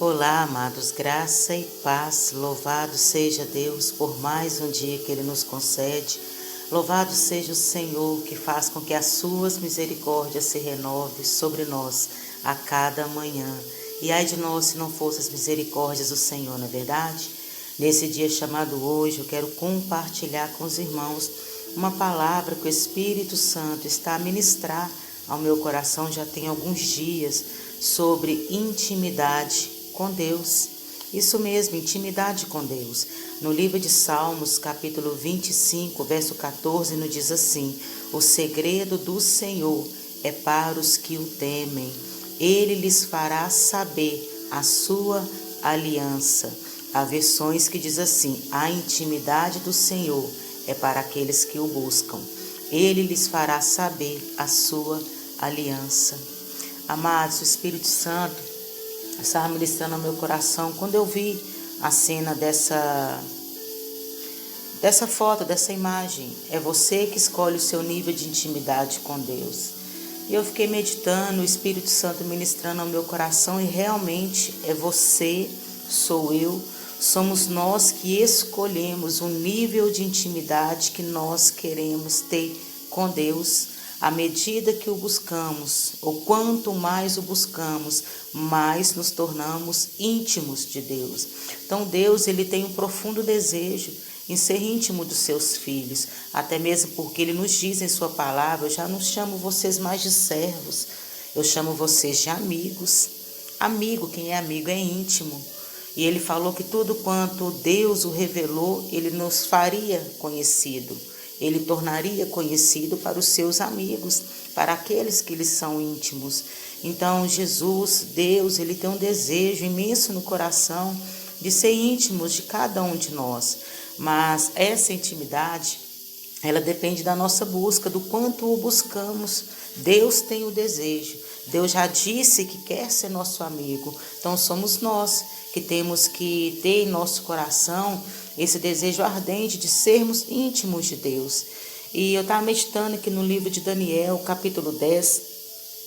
Olá, amados, graça e paz. Louvado seja Deus por mais um dia que Ele nos concede. Louvado seja o Senhor que faz com que as suas misericórdias se renovem sobre nós a cada manhã. E ai de nós se não fossem as misericórdias do Senhor, não é verdade? Nesse dia chamado hoje, eu quero compartilhar com os irmãos uma palavra que o Espírito Santo está a ministrar ao meu coração já tem alguns dias sobre intimidade com Deus. Isso mesmo, intimidade com Deus. No livro de Salmos, capítulo 25, verso 14, nos diz assim: o segredo do Senhor é para os que o temem. Ele lhes fará saber a sua aliança. Há versões que diz assim: a intimidade do Senhor é para aqueles que o buscam. Ele lhes fará saber a sua aliança. Amados, o Espírito Santo estava ministrando ao meu coração quando eu vi a cena dessa foto, dessa imagem. É você que escolhe o seu nível de intimidade com Deus. E eu fiquei meditando, o Espírito Santo ministrando ao meu coração, e realmente é você, sou eu, somos nós que escolhemos o nível de intimidade que nós queremos ter com Deus. À medida que o buscamos, ou quanto mais o buscamos, mais nos tornamos íntimos de Deus. Então Deus, ele tem um profundo desejo em ser íntimo dos seus filhos, até mesmo porque ele nos diz em sua palavra: eu já não chamo vocês mais de servos, eu chamo vocês de amigos. Amigo, quem é amigo é íntimo. E ele falou que tudo quanto Deus o revelou, ele nos faria conhecido. Ele tornaria conhecido para os seus amigos, para aqueles que lhes são íntimos. Então, Jesus, Deus, ele tem um desejo imenso no coração de ser íntimos de cada um de nós. Mas essa intimidade, ela depende da nossa busca, do quanto o buscamos. Deus tem o desejo. Deus já disse que quer ser nosso amigo. Então, somos nós que temos que ter em nosso coração esse desejo ardente de sermos íntimos de Deus. E eu estava meditando aqui no livro de Daniel, capítulo 10,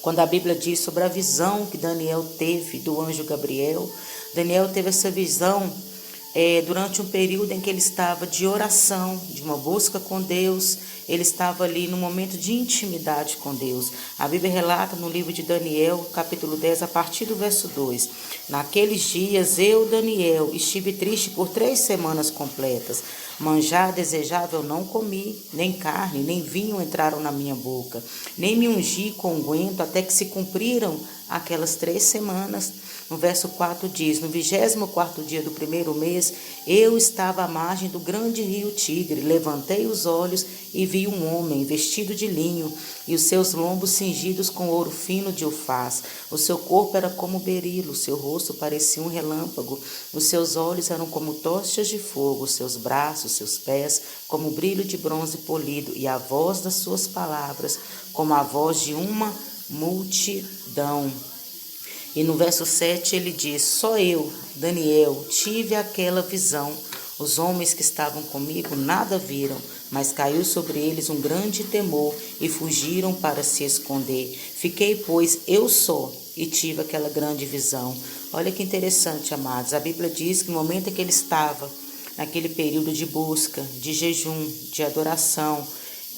quando a Bíblia diz sobre a visão que Daniel teve do anjo Gabriel. Daniel teve essa visão durante um período em que ele estava de oração, de uma busca com Deus. Ele estava ali num momento de intimidade com Deus. A Bíblia relata no livro de Daniel, capítulo 10, a partir do verso 2. Naqueles dias, eu, Daniel, estive triste por 3 semanas completas. Manjar desejável não comi, nem carne, nem vinho entraram na minha boca. Nem me ungi com unguento até que se cumpriram aquelas 3 semanas. No verso 4 diz: no 24º dia do primeiro mês, eu estava à margem do grande rio Tigre. Levantei os olhos e vi um homem vestido de linho e os seus lombos cingidos com ouro fino de Ufaz. O seu corpo era como berilo, o seu rosto parecia um relâmpago, os seus olhos eram como tochas de fogo, os seus braços, seus pés, como brilho de bronze polido, e a voz das suas palavras, como a voz de uma multidão. E no verso 7 ele diz: só eu, Daniel, tive aquela visão. Os homens que estavam comigo nada viram, mas caiu sobre eles um grande temor e fugiram para se esconder. Fiquei, pois, eu só e tive aquela grande visão. Olha que interessante, amados. A Bíblia diz que no momento em que ele estava naquele período de busca, de jejum, de adoração,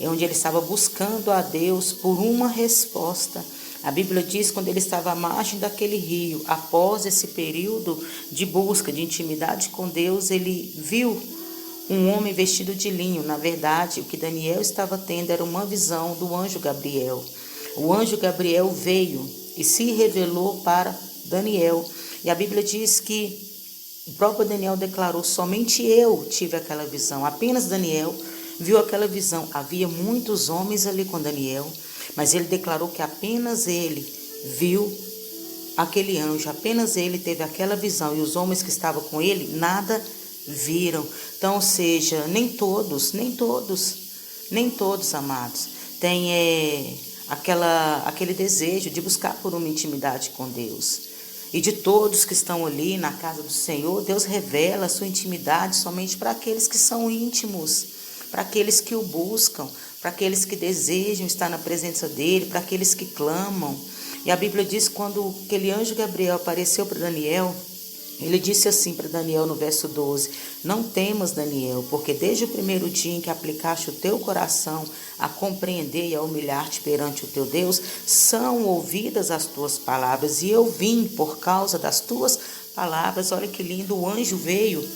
onde ele estava buscando a Deus por uma resposta. A Bíblia diz que quando ele estava à margem daquele rio, após esse período de busca, de intimidade com Deus, ele viu um homem vestido de linho. Na verdade, o que Daniel estava tendo era uma visão do anjo Gabriel. O anjo Gabriel veio e se revelou para Daniel. E a Bíblia diz que o próprio Daniel declarou: somente eu tive aquela visão. Apenas Daniel viu aquela visão. Havia muitos homens ali com Daniel, mas ele declarou que apenas ele viu aquele anjo, apenas ele teve aquela visão, e os homens que estavam com ele nada viram. Então, ou seja, nem todos, amados, têm aquele desejo de buscar por uma intimidade com Deus. E de todos que estão ali na casa do Senhor, Deus revela a sua intimidade somente para aqueles que são íntimos, para aqueles que o buscam, para aqueles que desejam estar na presença dele, para aqueles que clamam. E a Bíblia diz que quando aquele anjo Gabriel apareceu para Daniel, Ele disse assim para Daniel no verso 12: Não temas, Daniel, porque desde o primeiro dia em que aplicaste o teu coração a compreender e a humilhar-te perante o teu Deus, são ouvidas as tuas palavras, e eu vim por causa das tuas palavras. Olha que lindo, o anjo veio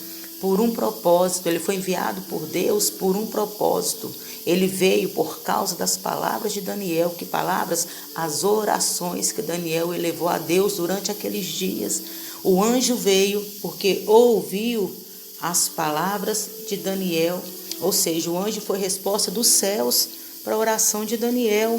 por um propósito, ele foi enviado por Deus por um propósito. Ele veio por causa das palavras de Daniel. Que palavras? As orações que Daniel elevou a Deus durante aqueles dias. O anjo veio porque ouviu as palavras de Daniel, ou seja, o anjo foi resposta dos céus para a oração de Daniel.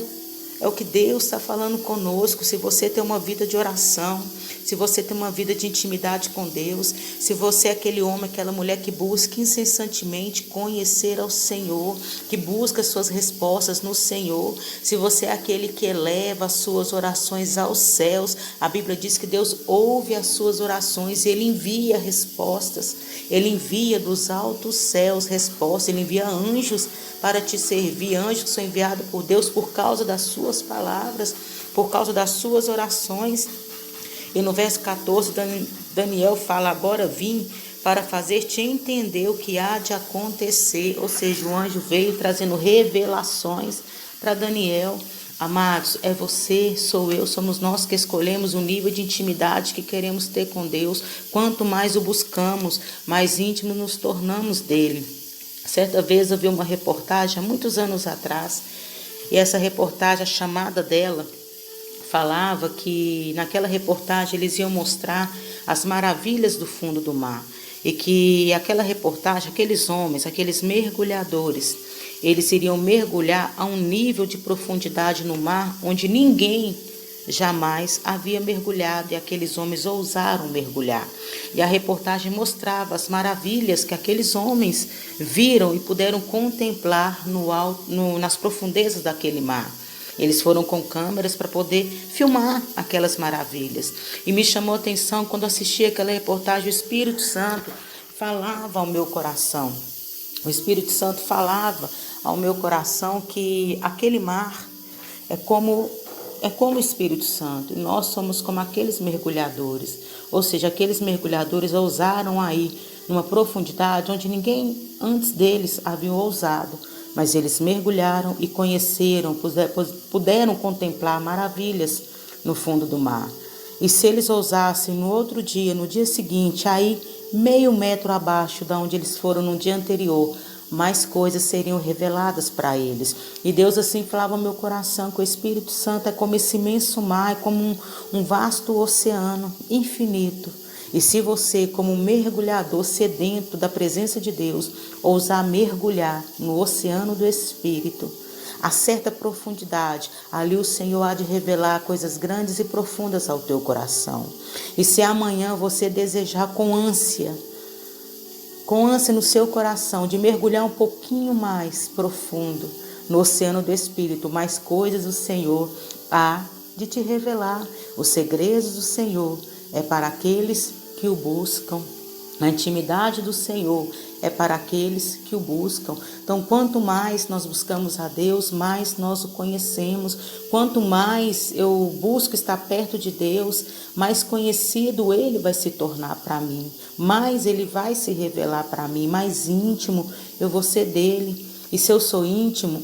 É o que Deus está falando conosco. Se você tem uma vida de oração, se você tem uma vida de intimidade com Deus, se você é aquele homem, aquela mulher que busca incessantemente conhecer ao Senhor, que busca suas respostas no Senhor, se você é aquele que eleva as suas orações aos céus, a Bíblia diz que Deus ouve as suas orações e Ele envia respostas, Ele envia dos altos céus respostas, Ele envia anjos para te servir, anjos que são enviados por Deus por causa das suas palavras, por causa das suas orações. E no verso 14, Daniel fala: agora vim para fazer-te entender o que há de acontecer. Ou seja, o anjo veio trazendo revelações para Daniel. Amados, é você, sou eu, somos nós que escolhemos o nível de intimidade que queremos ter com Deus. Quanto mais o buscamos, mais íntimos nos tornamos dele. Certa vez eu vi uma reportagem, há muitos anos atrás, e essa reportagem, a chamada dela, falava que naquela reportagem eles iam mostrar as maravilhas do fundo do mar. E que aquela reportagem, aqueles homens, aqueles mergulhadores, eles iriam mergulhar a um nível de profundidade no mar onde ninguém jamais havia mergulhado, e aqueles homens ousaram mergulhar. E a reportagem mostrava as maravilhas que aqueles homens viram e puderam contemplar nas profundezas daquele mar. Eles foram com câmeras para poder filmar aquelas maravilhas. E me chamou a atenção quando assisti aquela reportagem, o Espírito Santo falava ao meu coração. O Espírito Santo falava ao meu coração que aquele mar é como o Espírito Santo, e nós somos como aqueles mergulhadores, ou seja, aqueles mergulhadores ousaram aí numa profundidade onde ninguém antes deles havia ousado, mas eles mergulharam e conheceram, puderam contemplar maravilhas no fundo do mar. E se eles ousassem no outro dia, no dia seguinte, aí meio metro abaixo da onde eles foram no dia anterior, mais coisas seriam reveladas para eles. E Deus assim falava ao meu coração que o Espírito Santo é como esse imenso mar, é como um vasto oceano infinito. E se você, como um mergulhador sedento da presença de Deus, ousar mergulhar no oceano do Espírito, a certa profundidade, ali o Senhor há de revelar coisas grandes e profundas ao teu coração. E se amanhã você desejar com ânsia no seu coração, de mergulhar um pouquinho mais profundo no oceano do Espírito, mais coisas o Senhor há de te revelar. Os segredos do Senhor é para aqueles que o buscam. A intimidade do Senhor é para aqueles que o buscam. Então, quanto mais nós buscamos a Deus, mais nós o conhecemos. Quanto mais eu busco estar perto de Deus, mais conhecido Ele vai se tornar para mim. Mais Ele vai se revelar para mim, mais íntimo eu vou ser dEle. E se eu sou íntimo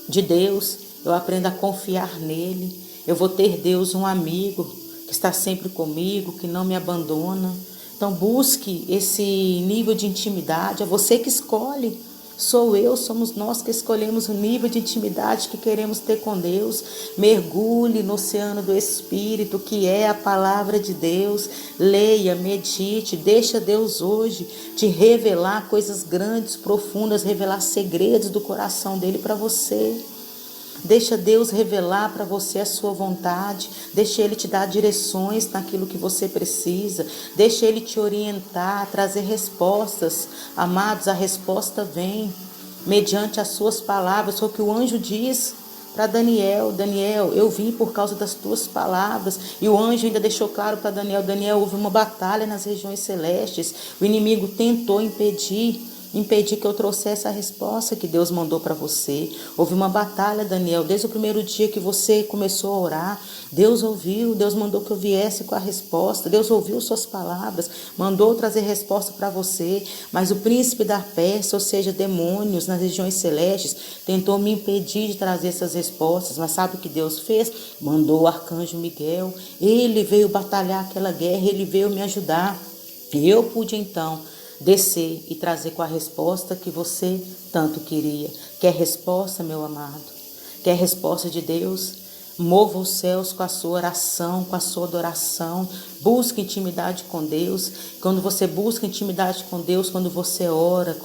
de Deus, eu aprendo a confiar nele. Eu vou ter Deus um amigo que está sempre comigo, que não me abandona. Então busque esse nível de intimidade, é você que escolhe. Sou eu, somos nós que escolhemos o nível de intimidade que queremos ter com Deus. Mergulhe no oceano do Espírito, que é a palavra de Deus. Leia, medite, deixa Deus hoje te revelar coisas grandes, profundas, revelar segredos do coração dele para você. Deixa Deus revelar para você a sua vontade. Deixa Ele te dar direções naquilo que você precisa. Deixa Ele te orientar, trazer respostas. Amados, a resposta vem mediante as suas palavras. Foi o que o anjo diz para Daniel. Daniel, eu vim por causa das tuas palavras. E o anjo ainda deixou claro para Daniel. Daniel, houve uma batalha nas regiões celestes. O inimigo tentou impedir impedir que eu trouxesse a resposta que Deus mandou para você. Houve uma batalha, Daniel, desde o primeiro dia que você começou a orar. Deus ouviu, Deus mandou que eu viesse com a resposta. Deus ouviu suas palavras, mandou trazer resposta para você. Mas o príncipe da Pérsia, ou seja, demônios nas regiões celestes, tentou me impedir de trazer essas respostas. Mas sabe o que Deus fez? Mandou o arcanjo Miguel. Ele veio batalhar aquela guerra, ele veio me ajudar. E eu pude então descer e trazer com a resposta que você tanto queria. Quer resposta, meu amado? Quer resposta de Deus? Mova os céus com a sua oração, com a sua adoração. Busque intimidade com Deus. Quando você busca intimidade com Deus, quando você ora,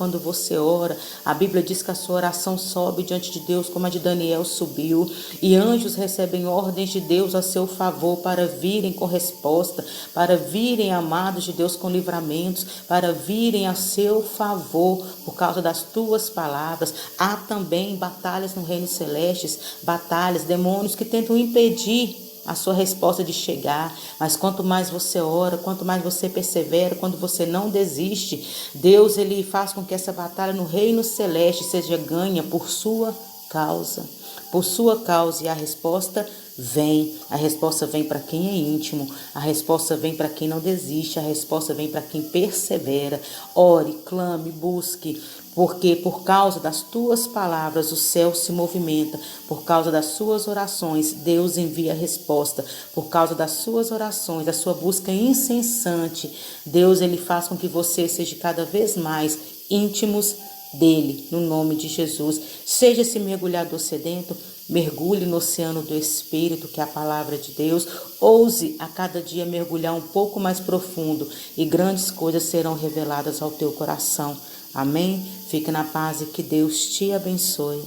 a Bíblia diz que a sua oração sobe diante de Deus como a de Daniel subiu. E anjos recebem ordens de Deus a seu favor para virem com resposta, para virem, amados de Deus, com livramentos, para virem a seu favor por causa das tuas palavras. Há também batalhas no reino celeste, batalhas, demônios que tentam impedir a sua resposta de chegar, mas quanto mais você ora, quanto mais você persevera, quando você não desiste, Deus ele faz com que essa batalha no reino celeste seja ganha por sua causa, e a resposta vem para quem é íntimo, a resposta vem para quem não desiste, a resposta vem para quem persevera. Ore, clame, busque, porque por causa das tuas palavras o céu se movimenta, por causa das suas orações Deus envia a resposta, por causa das suas orações, da sua busca incessante, Deus ele faz com que você seja cada vez mais íntimos dele, no nome de Jesus. Seja esse mergulhador sedento, mergulhe no oceano do Espírito, que é a palavra de Deus. Ouse a cada dia mergulhar um pouco mais profundo e grandes coisas serão reveladas ao teu coração. Amém? Fique na paz e que Deus te abençoe.